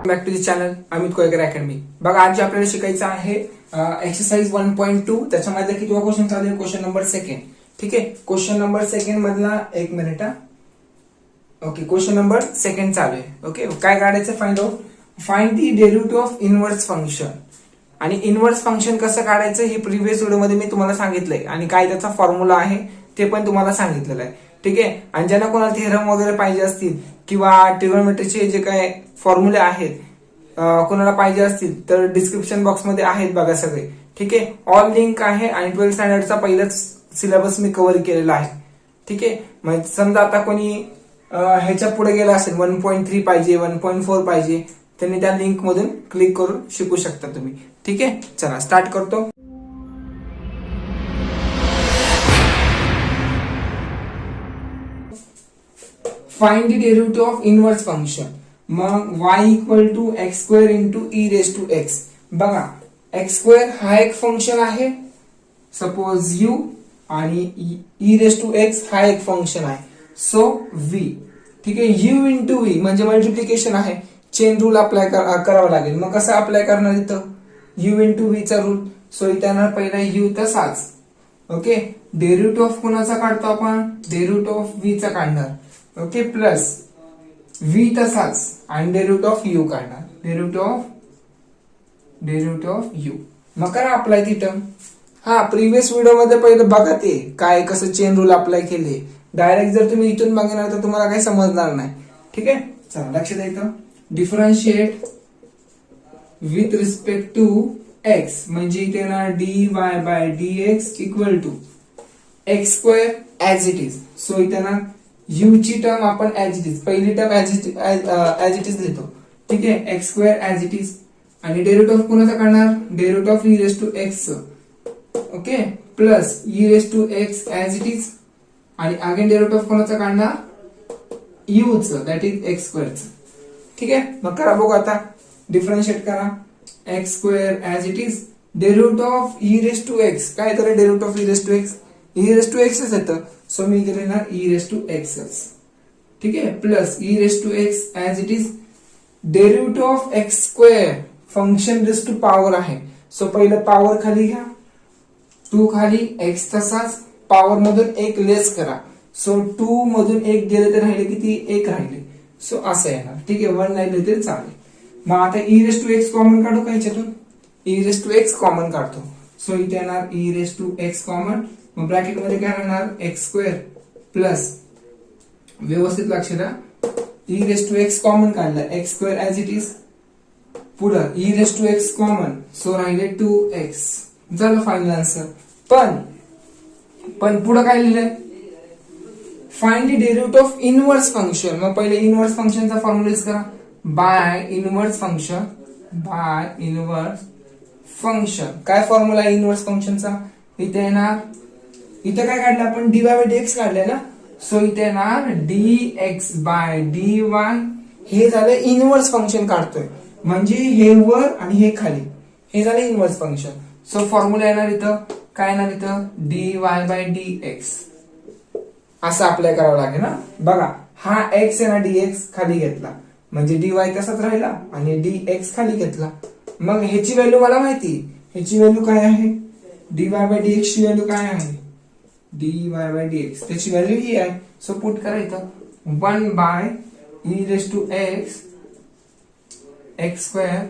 Back to the channel Amit Koyakar academy. बघा आज जे आपल्याला शिकायचं आहे एक्सरसाइज 1.2 त्याच्यामध्ये कितवा क्वेश्चन चालू आहे? Question number second. ठीक आहे, क्वेश्चन नंबर सेकंड मधला एक minute. Okay, question number second चालू आहे. ओके, काय काढायचं? Find the derivative of inverse function. आणि इनव्हर्स फंक्शन कसं काढायचं हे प्रिव्हियस व्हिडिओमध्ये मी तुम्हाला सांगितलंय आणि काय त्याचा फॉर्म्युला आहे ते पण तुम्हाला सांगितलेलं आहे. ठीक आहे, आणि ज्यांना कोणाला थेरम वगैरे पाहिजे असतील किंवा ट्रिग्नोमेट्रीचे जे काय फॉर्म्युले आहेत कोणाला पाहिजे असतील तर डिस्क्रिप्शन बॉक्स मध्ये आहेत बघा सगळे. ठीक आहे, ऑल लिंक आहे आणि 12th स्टँडर्डचा पहिलाच सिलेबस मी कव्हर केलेला आहे. ठीक आहे, म्हणजे समजा आता कोणी ह्याच्या पुढे गेला असेल 1.3 पाहिजे 1.4 पाहिजे त्यांनी त्या लिंक मधून क्लिक करून शिकू शकता तुम्ही. ठीक आहे, चला स्टार्ट करतो. Find the derivative of inverse function. मग y equal to x square into e raise to x. बघा एक्स स्क्वेअर हा एक फंक्शन आहे सपोज u आणि ई रेस टू एक्स हा एक फंक्शन आहे सो v. ठीक आहे, u इंटू v म्हणजे मल्टिप्लिकेशन आहे. चेन रूल अप्लाय करावा लागेल. मग कसं अप्लाय करणार इथं? u इंटू v चा रूल. सो इथे येणार पहिला u तसाच. ओके, डेरिव्हेटिव्ह ऑफ कोणाचा काढतो आपण? डेरिव्हेटिव्ह ऑफ v चा काढणार. ओके, प्लस v तसाच आणि डेरिव्हेटिव्ह ऑफ u काढणार. Derivative of u. मग करा अप्लाय तिथं. हा प्रिव्हियस व्हिडिओ मध्ये पहिलं बघा ते काय कसं चेन रूल अप्लाय केले. डायरेक्ट जर तुम्ही इथून बघणार तर तुम्हाला काही समजणार नाही. ठीक आहे, चला लक्ष द्यायचं. Differentiate with respect to x म्हणजे इथे ना dy by dx equal to x square as it is. So इथे ना u ची टर्म आपण ऍज इट इज पहिली टर्म ऍज इट इज लिहितो. ठीक आहे, x square as it is आणि डेरिव्हेटिव्ह कोणाचा काढणार? Derivative of e raise to x. Okay, plus e raise to x as it is आणि अगेन डेरिव्हेटिव्ह कोणाचा काढणार? u च दॅट इज एक्स स्क्वेअर च. ठीक आहे, मग करा बघू आता. डिफरन्शिएट करा x square as it is derivative of e raise to x. काय तर derivative of e raise to x? E raise to एक्सच येतं. सो मी इथे लिहिणार ई रेस टू एक्सच. ठीक आहे, plus e raise to x as it is derivative of x square function raise to power आहे. सो पहिलं पॉवर खाली घ्या 2 खाली एक्स तसाच पॉवर मधून एक लेस करा. सो 2 मधून एक गेले तर राहिले किती? 1 राहिले. सो असं येणार. ठीक आहे, 1 राहिले तरी चालेल. मग आता e raise to x common काढू का ह्याच्यातून? E raise to x common काढतो. सो इथे येणार e raise to x common. मग ब्रॅकेट मध्ये काय राहणार? एक्स स्क्वेअर प्लस व्यवस्थित लक्ष द्या e raise to x common काढला x square as it is पुढं e raise to x common. So राहिले 2x. झालं फायनल आन्सर. पण पुढं काय लिहिलंय? Find the derivative of inverse function. मग पहिले इनव्हर्स फंक्शनचा फॉर्म्युला यूज करा. By inverse function. काय फॉर्म्युला आहे इनव्हर्स फंक्शनचा? इथे येणार इथे काय काढलं आपण? dy बाय dx काढलंय ना. सो इथे येणार dx बाय dy. हे झालं इनव्हर्स फंक्शन काढतोय म्हणजे हे वर आणि हे खाली हे झालं इनव्हर्स फंक्शन. सो फॉर्म्युला येणार इथं काय येणार? इथं dy बाय dx असं अप्लाय करावं लागेल ना. बघा हा x आहे ना dx खाली घेतला म्हणजे dy तसाच राहिला आणि dx खाली घेतला. मग ह्याची व्हॅल्यू मला माहिती. ह्याची व्हॅल्यू काय आहे? dy बाय dx ची व्हॅल्यू काय आहे? dy बाय dx त्याची व्हॅल्यू ही आहे. सो पुट करायचं 1 by e raise to x x square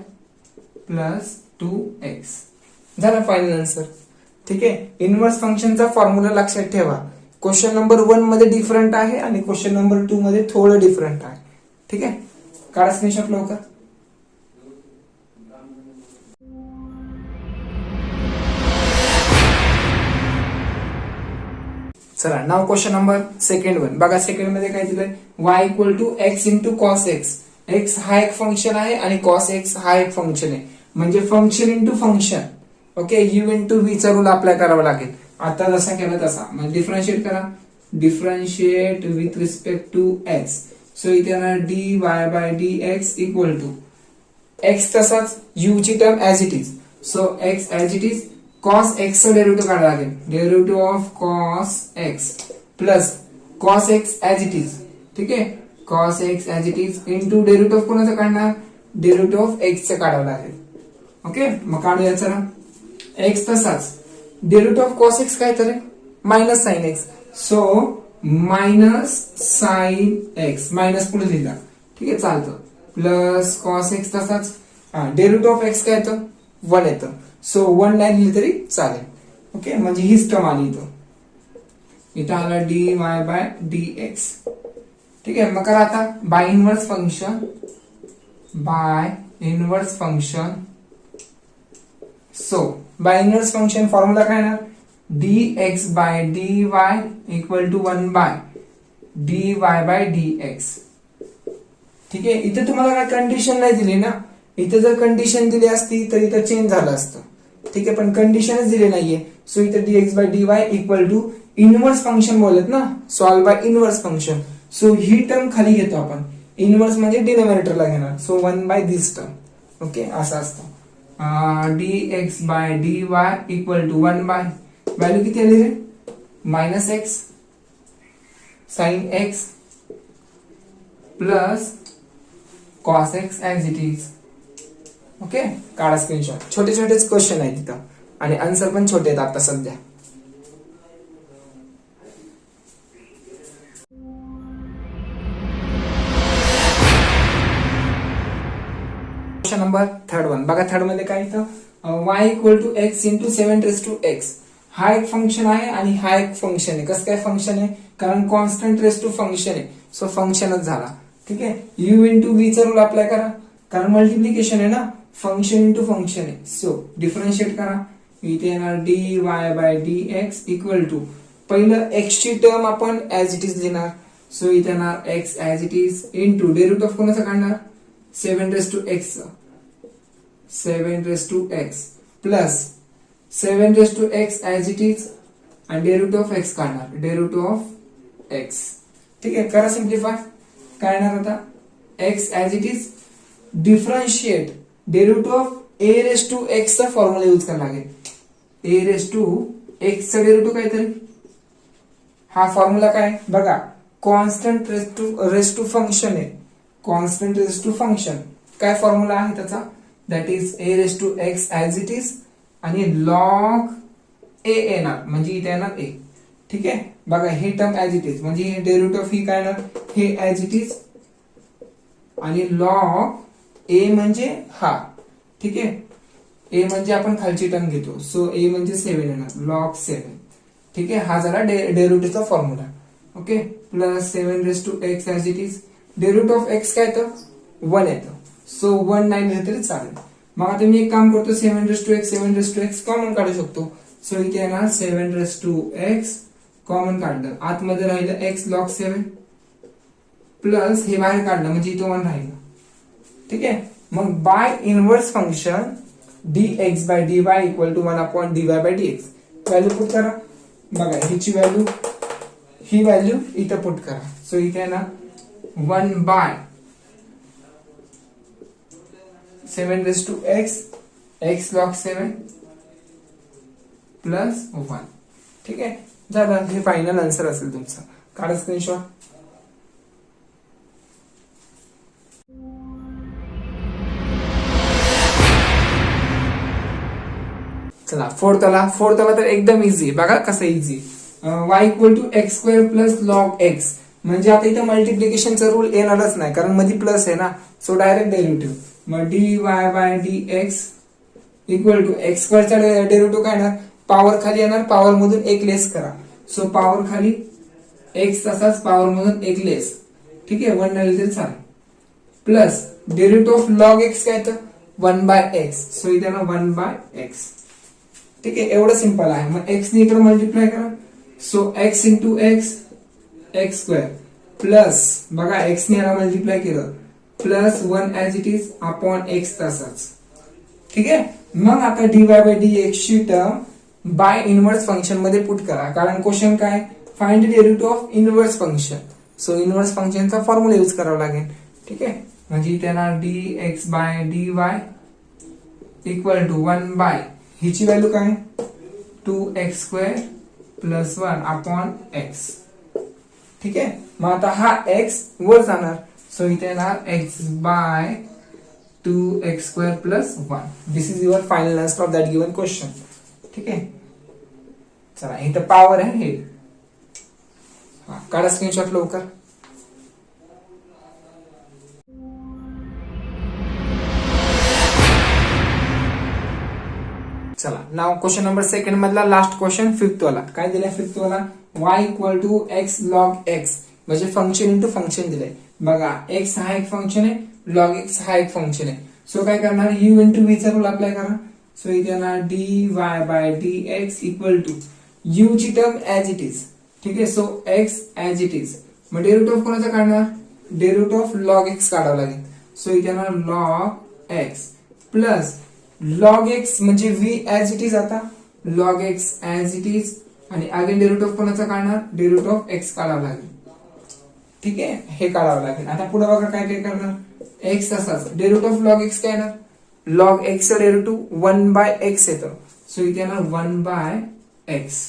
plus 2x. झाला फायनल आन्सर. ठीक आहे, इनव्हर्स फंक्शनचा फॉर्म्युला लक्षात ठेवा. क्वेश्चन नंबर 1 मध्ये डिफरंट आहे आणि क्वेश्चन नंबर 2 मध्ये थोडं डिफरंट आहे. ठीक आहे, काढा स्क्रीनशॉट लवकर. चला नाव क्वेश्चन नंबर सेकंड 1. बघा सेकंड मध्ये काय दिलंय? y equal to x into cos x. X हा एक फंक्शन आहे आणि कॉस एक्स हा एक फंक्शन आहे म्हणजे function into function. Okay, u into v चा रूल अप्लाय करावा लागेल. आता जसा केला तसा. म्हणजे डिफरन्शिएट करा. Differentiate with respect to x. So इथे येणार dy by dx equal to x तसाच, यू ची term as it is, so x as it is, cos x चा डेरिव्हेटिव्ह काढायला लागेल, derivative of cos x plus cos x as it is, ठीक आहे, cos x as it is into derivative कोणाचं काढणार, derivative of x चं काढावं लागेल. ओके, मग काढूया चला. एक्स तसाच, डेरिव्हेटिव्ह ऑफ कॉस एक्स काय तर minus sine x, so minus sine x, minus पुढे लिहिला, ठीक आहे चालतं, प्लस कॉस एक्स तसाच, डेरिव्हेटिव्ह ऑफ एक्स काय येतं 1 येतं, सो 1 नाही लिहिलं तरी चालेल. ओके, म्हणजे हीच टर्म आली इथं आला d y by d x. ठीक आहे, मग करा आता by inverse function, by inverse function. So by inverse function formula काय ना, d x by d y equal to 1 by d y by d x. ठीक आहे, इथे तुम्हाला काय कंडिशन नाही दिली ना, इथे जर कंडिशन दिली असती तर इथं चेंज झालं असतं. ठीक आहे, पण कंडिशनच दिली नाहीये, सो इथे d x by d y equal to inverse function बोलत ना, solve by inverse function. So ही टर्म खाली घेतो आपण, इनवर्स म्हणजे डिनोमिनेटरला घेणार, so 1 by this term. Okay, असं असतं, d x by d y equal to 1 by value किती आली रे, minus x sine x plus cos x as it is. Okay, काढा स्क्रीनशॉट. छोटे छोटेच क्वेश्चन आहेत तिथं आणि आन्सर पण छोटे आहेत आता सध्या. क्वेश्चन नंबर 3 बघा, 3 मध्ये काय येतं, y equal to x into 7 raise to x. हा एक फंक्शन आहे आणि हा एक फंक्शन आहे. कसं काय फंक्शन आहे, कारण कॉन्स्टंट रेस टू फंक्शन आहे, सो फंक्शनच झाला. ठीक आहे, u इंटू v चा रूल अप्लाय करा, कारण मल्टिप्लिकेशन आहे ना, फंक्शन इंटू फंक्शन आहे, सो डिफरन्शिएट करा. इथे येणार d y by d x equal to, पहिलं एक्स ची टर्म आपण ऍज इट इज लिहिणार, सो इथे येणार x as it is into derivative of कोणाचा काढणार, 7 raise to x, 7 raise to x plus 7 raise to x as it is आणि derivative of x काढणार, डेरिव्हेटिव्ह ऑफ एक्स. ठीक आहे, करा सिम्प्लिफाय. काय येणार आता, x as it is differentiate derivative of a raise to x चा formula use करावा लागेल. ए रेस टू एक्स चा डेरिव्हेटिव्ह काहीतरी, हा फॉर्म्युला काय बघा, कॉन्स्टंट रेस टू फंक्शन आहे, कॉन्स्टंट रेस टू फंक्शन. काय फॉर्म्युला आहे त्याचा, that is a raise to x as it is आणि लॉग ए येणार, म्हणजे इथे येणार ए. ठीक आहे, बघा ही टर्म ऍज इट इज, म्हणजे डेरिव्हेटिव्ह ही काय येणार, हे ऍज इट इज आणि लॉग ए म्हणजे हा. ठीक आहे, ए म्हणजे आपण खालची टर्म घेतो, सो ए म्हणजे 7 येणार, लॉग 7. ठीक आहे, हा झाला डेरिव्हेटिव्हचा formula. Okay, plus 7 raise to x as it is, derivative of x काय येतं 1 येतं, सो 1 नाही लिहिलं तरी चालेल. मग आता मी एक काम करतो, 7 raise to x, 7 raise to x common काढू शकतो, सो इथे येणार 7 रेस टू एक्स कॉमन काढलं, आतमध्ये राहिलं एक्स लॉग 7 प्लस हे बाहेर काढलं म्हणजे इथं 1 राहिलं. ठीक आहे, मग by inverse function d x by d y equal to 1 upon d y by d x. Value put करा, बघा हिची व्हॅल्यू, ही व्हॅल्यू इथं पुट करा, सो इथे ना 1 by 7 raise to x, x log 7 plus 1. ठीक आहे, झालं, हे फायनल आन्सर असेल तुमचं. काढा स्क्रीनशॉट. चला फोर्थला तर एकदम इझी, बघा कसं easy. y equal to x square plus log x, म्हणजे आता इथं मल्टिप्लिकेशनचा रूल येणारच नाही, कारण मध्ये प्लस आहे ना, सो डायरेक्ट डेरिव्हेटिव्ह. मग d y by d x equal to x स्क्वेअरचा डेरिव्हेटिव्ह काय येणार, पॉवर खाली येणार, पॉवर मधून एक लेस करा, सो पॉवर खाली एक्स तसाच, पॉवर मधून एक लेस. ठीक आहे, 1 नाही तरी चालेल, plus derivative of log x काय येतं 1 बाय एक्स, सो इथे ना 1 बाय एक्स. ठीक आहे, एवढं सिंपल आहे. मग एक्स ने इकडे मल्टिप्लाय करा, so x into x, x square plus बघा एक्स ने याला मल्टिप्लाय केलं plus 1 as it is upon x तसाच. ठीक आहे, मग आता d y by d x ची टर्म बाय इनवर्स फंक्शन मध्ये पुट करा, कारण क्वेश्चन काय, find derivative of inverse function, so inverse फंक्शनचा फॉर्म्युला यूज करावा लागेल. ठीक आहे, म्हणजे इथे येणार dx by dy equal to 1 by हिची व्हॅल्यू काय 2x² प्लस 1 अपॉन x. ठीक आहे. मग आता हा x वर जाणार, सो इथे येणार x by 2x² plus 1. This is your final answer of that given question. ठीक आहे. चला इथं पॉवर आहे हे, काढा स्क्रीनशॉट लवकर. चला नाव क्वेश्चन नंबर सेकंड मधला लास्ट क्वेश्चन, फिफ्थ वाला. काय दिलाय फिफ्थ वाला, y equal to x log x, म्हणजे फंक्शन इंटू फंक्शन दिलंय. बघा x हा एक फंक्शन आहे, log x हा एक फंक्शन आहे. सो काय करणार, u इंटू v चा रूल अप्लाय करा. सो इथे येणार dy by dx equal to u ची टर्म ऍज इट इज. ठीक आहे. So x as it is, मग डेरिव्हेटिव्ह ऑफ कोणाचा काढणार, डेरिव्हेटिव्ह ऑफ log x काढावं लागेल. सो इथे येणार log x plus log x म्हणजे v ऍज इट इज, आता log x as it is, आणि अगेन डेरिव्हेटिव्ह कोणाचा काढणार, डेरिव्हेटिव्ह ऑफ x काढावं लागेल. ठीक आहे, हे काढावं लागेल. आता पुढे बघा काय काय करणार, x तसाच डेरिव्हेटिव्ह ऑफ log x काय येणार, log x चं डेरिव्हेटिव्ह 1 बाय x येतं. सो इथे येणार 1 by x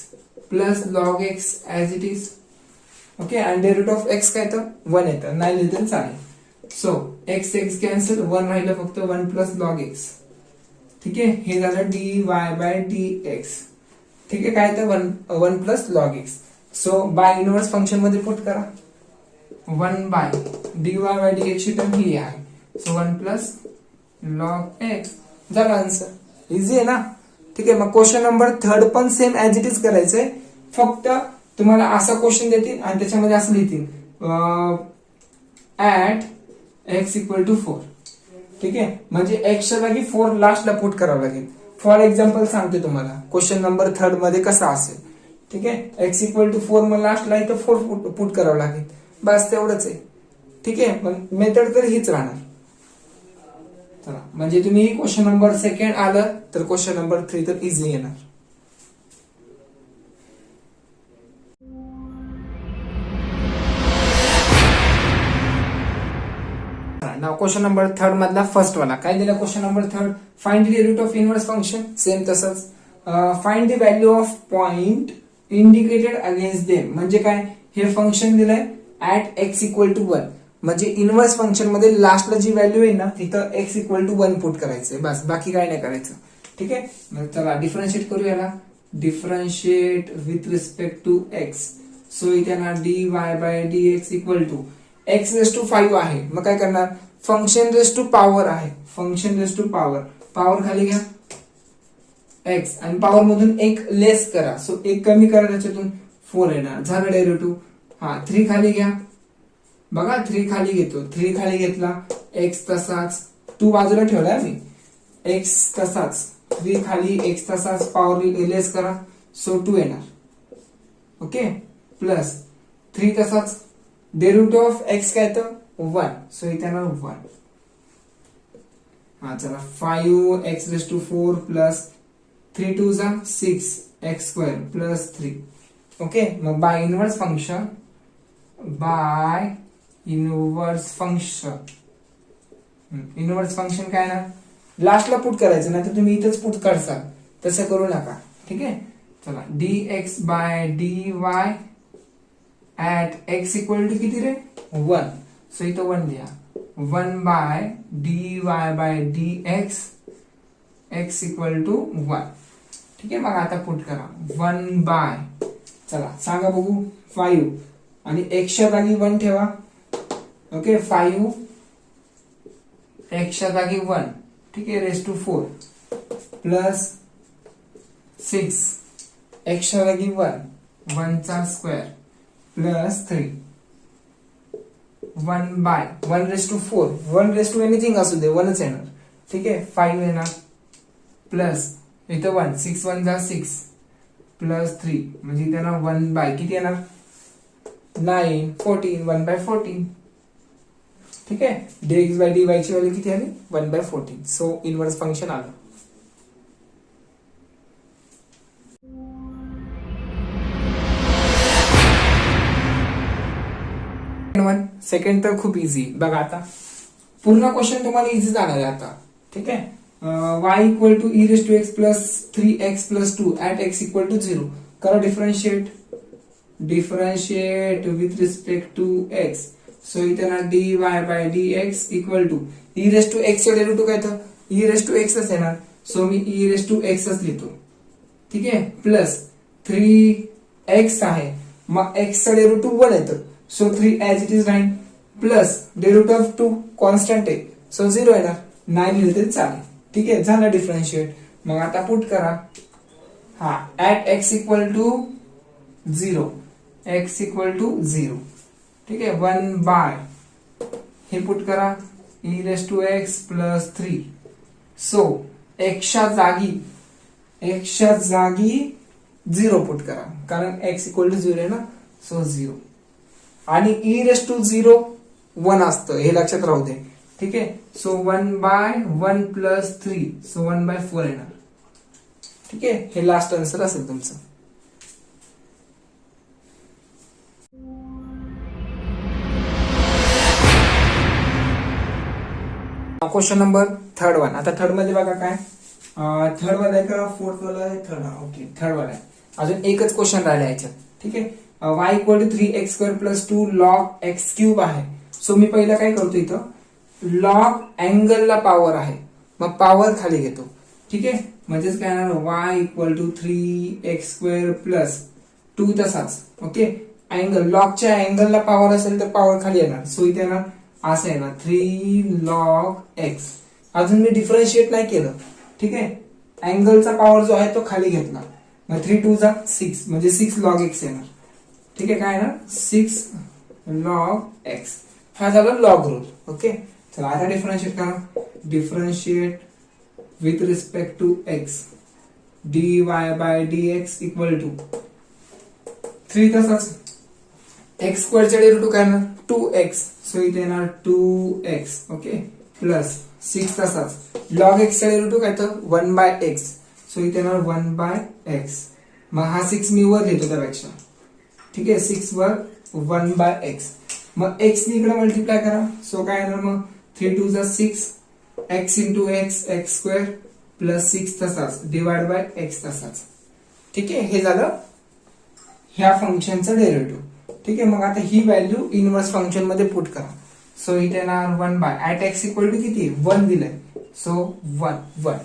plus log x as it is. Okay, आणि डेरिव्हेटिव्ह ऑफ x काय येतं 1 येतं, नाही लिहिलं तरी चालेल. सो x कॅन्सल, 1 राहिलं फक्त 1 प्लस log x. ठीक आहे, हे झालं dy बाय dx. ठीक आहे, काय तर 1 plus log x. So by inverse function मध्ये पुट करा, 1 बाय dy बाय dx ची टर्म ही आहे. सो 1 प्लस log x झाला आन्सर. इझी आहे ना. ठीक आहे, मग क्वेश्चन नंबर थर्ड पण सेम ऍज इट इज करायचंय, फक्त तुम्हाला असा क्वेश्चन देतील आणि त्याच्यामध्ये असं लिहितील ऍट x इक्वल टू 4. ठीक आहे, म्हणजे x च्या जागी 4 लास्टला पुट करावं लागेल. फॉर एक्झाम्पल सांगते तुम्हाला क्वेश्चन नंबर थर्ड मध्ये कसा असेल. ठीक आहे, x इक्वल टू 4 मग लास्टला इथं 4 पुट करावं लागेल, बस तेवढंच आहे. ठीक आहे, पण मेथड तर हीच राहणार. चला, म्हणजे तुम्ही क्वेश्चन नंबर सेकंड आलं तर क्वेश्चन नंबर 3 तर इझी येणार. नाव क्वेश्चन नंबर थर्ड मधला फर्स्ट वाला. काय दिला question number third, find the derivative of inverse function. Same तसंच, find the value of point indicated against them. म्हणजे काय, हे फंक्शन दिलंय ऍट x इक्वल टू 1, म्हणजे इनवर्स फंक्शन मध्ये लास्टला जी व्हॅल्यू आहे ना तिथं x इक्वल टू 1 पुट करायचंय, बस बाकी काय नाही करायचं. ठीक आहे, मग चला डिफरन्शिएट करू याला. Differentiate with respect to x. So इथे ना dy by dx equal to x raise to 5 आहे, मग काय करणार, फंक्शन रेस टू पॉवर आहे, फंक्शन रेस टू पॉवर खाली घ्या x आणि पॉवर मधून एक लेस करा. सो एक कमी करा, त्याच्यातून 4 येणार, झालं डेरिव्हेटिव्ह. हा 3 खाली घ्या, बघा 3 खाली घेतो, 3 खाली घेतला, x तसाच, 2 बाजूला ठेवला मी, x तसाच, 3 खाली, x तसाच, पॉवर लेस करा, सो 2 येणार. ओके, प्लस 3 तसाच, डेरिव्हेटिव्ह ऑफ x काय येतं 1, सो इथे येणार 1. हा चला, 5x रेस टू 4 प्लस 3 2 जा 6 x स्क्वेअर प्लस 3. ओके, मग by inverse function, by inverse function काय ना लास्टला पुट करायचं, नाही तर तुम्ही इथंच पुट करसाल, तसं करू नका. ठीक आहे, चला dx by dy at x equal to किती रे 1. सो इथं 1 लिहा, 1 by dy by dx x equal to 1. ठीक आहे, मग आता पुट करा 1 बाय, चला सांगा बघू 5 आणि x च्या जागी 1 ठेवा. ओके, 5 x च्या जागी 1. ठीक आहे, रेस टू 4 प्लस 6 x च्या जागी 1, 1 चा square plus 3, 1 by 1 raise to 4, 1 raise to anything असू दे 1च येणार. ठीक आहे, 5 येणार प्लस इथं 1, 6 1 जा 6 प्लस 3, म्हणजे इथे ना 1 बाय किती येणार 9 14, 1 बाय 14. ठीक आहे, dx बाय dy ची व्हॅल्यू किती आली 1 बाय 14. सो इनवर्स फंक्शन आलं. सेकंड तर खूप इझी. बघा आता पूर्ण क्वेश्चन तुम्हाला इझी जाणार आहे आता. ठीक आहे. y equal to e raise to x plus 3x plus 2 at x equal to 0. करा differentiate with respect to x. So इथे ना dy by dx equal to e raise to x चे डेरिव्हेटिव्ह काय तर ई रेस टू एक्स येणार. So मी e raise to एक्सच लिहितो. ठीक आहे. प्लस 3x आहे, मग x चा डेरिव्हेटिव्ह 1 येतं. सो 3 ऍज इट इज राहील. प्लस डेरिव्हेटिव्ह ऑफ 2 कॉन्स्टंट आहे, सो 0 येणार. 9 लिहिलं तरी चालेल. ठीक आहे. झालं डिफरन्शिएट. मग आता पुट करा. हा at x equal to 0. x equal to 0. ठीक आहे. 1 बाय हे पुट करा e raise to x plus 3. So एक्सच्या जागी 0 पुट करा, कारण x इक्वल टू 0 आहे ना. सो 0 आणि ई रेस टू 0 1 असतं, हे लक्षात राहू दे. ठीक आहे. So 1 by 1 plus 3. So 1 by 4 येणार. ठीक आहे. हे लास्ट आन्सर असेल तुमचं. Question number 3rd one. आता 3rd मध्ये बघा काय. 3rd वाला आहे का 4th वाला आहे. 3rd. ओके 3rd वाला आहे. अजून एकच क्वेश्चन राहिला याच्यात. ठीक आहे. y equal to 3x square plus 2 log x cube आहे. सो मी पहिला काय करतो, इथं लॉग अँगलला पॉवर आहे, मग पॉवर खाली घेतो. ठीक आहे. म्हणजेच काय येणार y equal to 3x square plus 2 तसाच. ओके. अँगल लॉगच्या अँगलला पॉवर असेल तर पॉवर खाली येणार. सो इथे येणार असं येणार 3 लॉग एक्स. अजून मी डिफरन्शिएट नाही केलं. ठीक आहे. अँगलचा पॉवर जो आहे तो खाली घेतला, मग 3 2 जा 6 म्हणजे 6 लॉग एक्स येणार. ठीक आहे. काय येणार 6 लॉग एक्स. हा झाला लॉग रूल. ओके. चला आता डिफरन्शिएट करा. Differentiate with respect to x dy by dx equal to 3 तसाच एक्स स्क्वेअरच्या डेरिव्हेटिव्ह काय येणार 2x. सो इथे येणार 2x. ओके. प्लस 6 तसाच लॉग एक्सचा डेरिव्हेटिव्ह काय तर 1 बाय एक्स. सो इथे येणार 1 बाय एक्स. मग हा 6 मी वर लिहितो त्यापेक्षा. ठीक आहे. 6 वर 1 बाय एक्स. मग एक्स नि इकडे मल्टिप्लाय करा. सो काय येणार मग 3 2 जा 6 x into x x square plus 6 तसाच डिवाइड बाय एक्स तसाच. ठीक आहे. हे झालं ह्या फंक्शनचं डेरिव्हेटिव्ह. ठीक आहे. मग आता ही व्हॅल्यू इनव्हर्स फंक्शन मध्ये पुट करा. सो इथे येणार 1 by at x equal to किती 1 दिलंय. सो 1.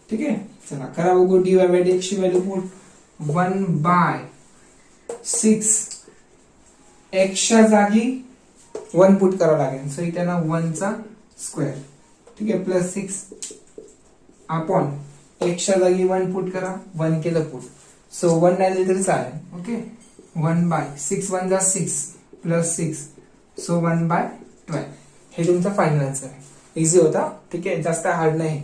ठीक आहे. चला करा बघू. dy बाय dx ची व्हॅल्यू पुट 1 बाय 6 एक्सच्या जागी 1 पुट करावं लागेल. सो इथे ना 1 चा स्क्वेअर. ठीक आहे. प्लस 6 अपॉन एक्सच्या जागी 1 पुट करा. 1 केलं पुट. सो 1 नाही दिलं तरी चालेल. ओके. 1 बाय 6 1 जा 6 प्लस 6. So 1 bye 12. हे तुमचा फायनल आन्सर आहे. इझी होता. ठीक आहे. जास्त हार्ड नाही.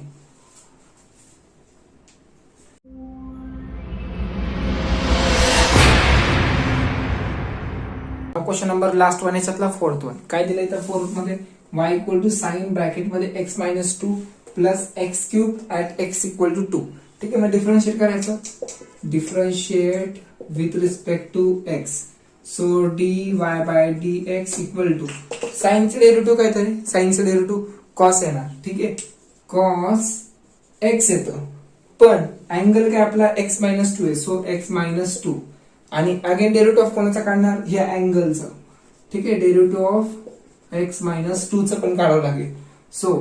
क्वेश्चन नंबर लास्ट वन याच्यातला 4th वन. काय दिलंय तर 4th मध्ये y equal to sine bracket मध्ये x minus 2 plus x cube at x equal to 2. ठीक आहे. मग डिफरन्शिएट करायचं. Differentiate with respect to x. So dy by dx equal to साइनचे डेरिव्हेटिव्ह काय तरी साइनचे डेरिव्हेटिव्ह कॉस येणार. ठीक आहे. कॉस x येतं, पण अँगल काय आपला x मायनस 2 आहे. सो x मायनस 2 आणि अगेन डेरिव्हेटिव्ह ऑफ कोणाचा काढणार ह्या अँगलचं. ठीक आहे. डेरिव्हेटिव्ह ऑफ x मायनस 2 चं पण काढावं लागेल. So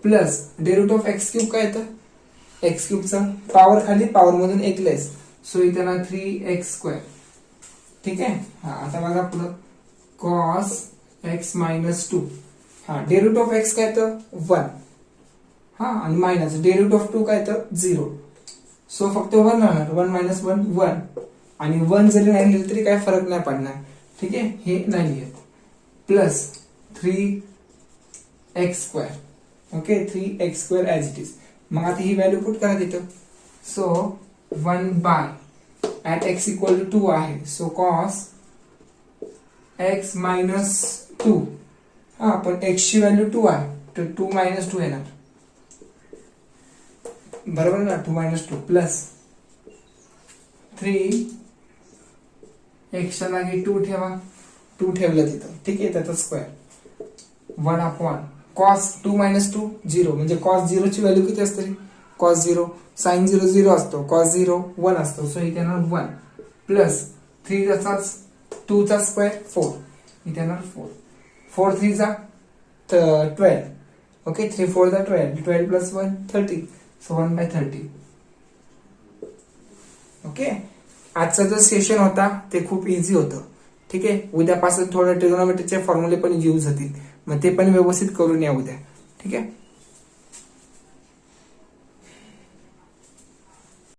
plus derivative of x cube काय येतं एक्स क्यूबचा पॉवर खाली पॉवर मधून एक लेस. सो इथे ना 3x स्क्वेअर. ठीक आहे. हा आता बघा पुढं कॉस x मायनस 2. हा डेरिव्हेटिव्ह ऑफ x काय तर 1. हा आणि मायनस डेरिव्हेटिव्ह ऑफ 2 काय तर 0. सो फक्त 1 राहणार. 1 मायनस 1 1 आणि 1 जरी नाही लिहिलं तरी काय फरक नाही पडणार. ठीक आहे. हे नाही लिहित. Plus 3x square. Okay. 3x square as it is. मग आता ही व्हॅल्यू पुट करा तिथं. So 1 by at x equal to 2 आहे. So cos x minus 2. हा पण x ची व्हॅल्यू 2 आहे तर 2 मायनस 2 येणार. बरोबर ना. 2 मायनस 2 प्लस 3 एक्सच्या जागी 2 ठेवा. 2 ठेवलं तिथं. ठीक आहे. त्याचा स्क्वेअर 1 अपॉन कॉस 2 मायनस 2 0, म्हणजे कॉस 0 ची व्हॅल्यू किती असते? कॉस 0. साइन 0 0 असतो, कॉस 0 1 असतो, सो इथे येणार 1 प्लस 3 2 चा स्क्वेअर 4, इथे येणार 4. 4 3 जा 12. ओके, 3 4 जा 12, 12 प्लस 1 30, सो 1/30. ओके, आजचा जो सेशन होता ते खूप इझी होतं. ठीक आहे, उद्यापासून थोडं ट्रिग्नोमेट्रीचे फॉर्म्युले पण यूज होतील, मग ते पण व्यवस्थित करून या उद्या. ठीक आहे.